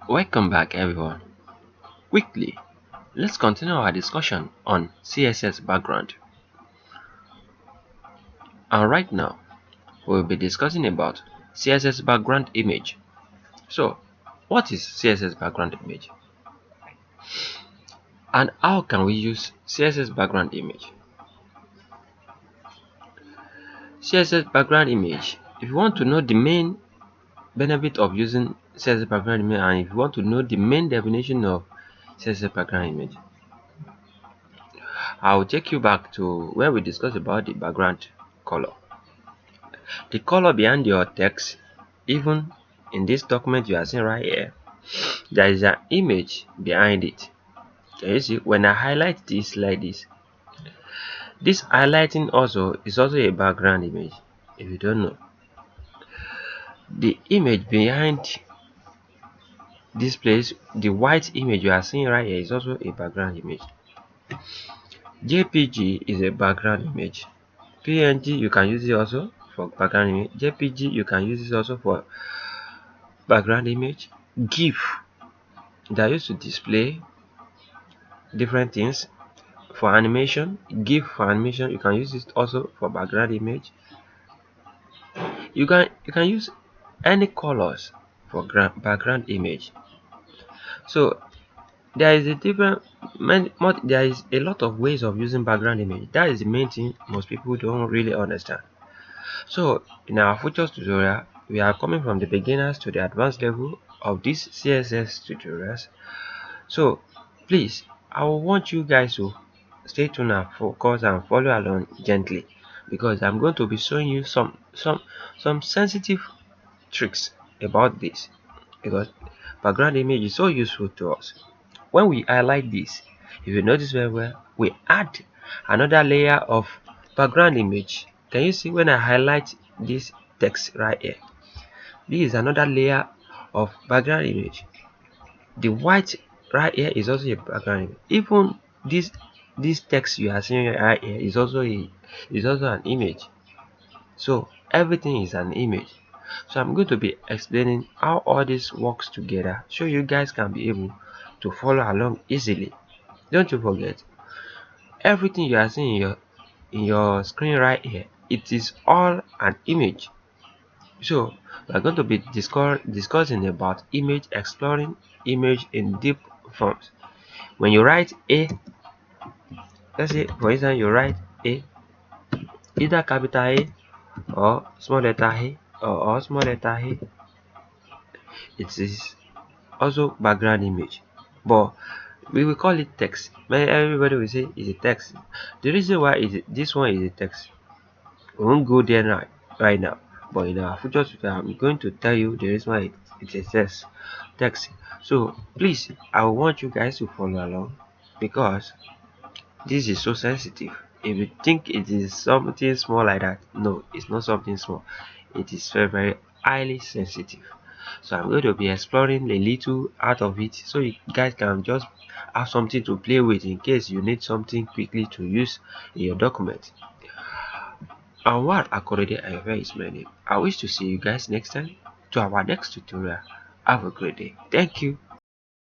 Welcome back everyone. Quickly, let's continue our discussion on CSS background. And right now, we'll be discussing about CSS background image. So, what is CSS background image? And how can we use CSS background image? CSS background image, if you want to know the main benefit of using CSS background image and if you want to know the main definition of CSS background image, I'll take you back to where we discussed about the background color. The color behind your text, even in this document you are seeing right here, there is an image behind it. Can you see? When I highlight this like this highlighting also is also a background image. If you don't know, the image behind this place, the white image you are seeing right here, is also a background image. JPG is a background image. PNG you can use it also for background image. JPG you can use it also for background image. GIF that used to display different things for animation. GIF for animation, you can use it also for background image. You can use any colors for background image. So there is there is a lot of ways of using background image. That is the main thing most people don't really understand. So in our future tutorial, we are coming from the beginners to the advanced level of these CSS tutorials. So please, I will want you guys to stay tuned and focus and follow along gently, because I'm going to be showing you some sensitive tricks about this, because background image is so useful to us. When we highlight this, if you notice very well, we add another layer of background image. Can you see when I highlight this text right here? This is another layer of background image. The white right here is also a background image. Even this text you are seeing right here is also an image. So everything is an image. So I'm going to be explaining how all this works together, so you guys can be able to follow along easily. Don't you forget, everything you are seeing in your screen right here, it is all an image. So we're going to be discussing about image, exploring image in deep forms. When you write a, let's say for instance you write a, either capital A or small letter A, or small letter A, it is also background image, but we will call it text. Everybody will say it's a text. The reason why this one is a text, we won't go there right now, but in our future tutorial I'm going to tell you the reason why it is text. So please, I want you guys to follow along, because this is so sensitive. If you think it is something small like that, no, it's not something small. It is very, very highly sensitive. So I'm going to be exploring a little out of it, so you guys can just have something to play with in case you need something quickly to use in your document. Anwar Akorede Ayofe is my name. I wish to see you guys next time to our next tutorial. Have a great day. Thank you.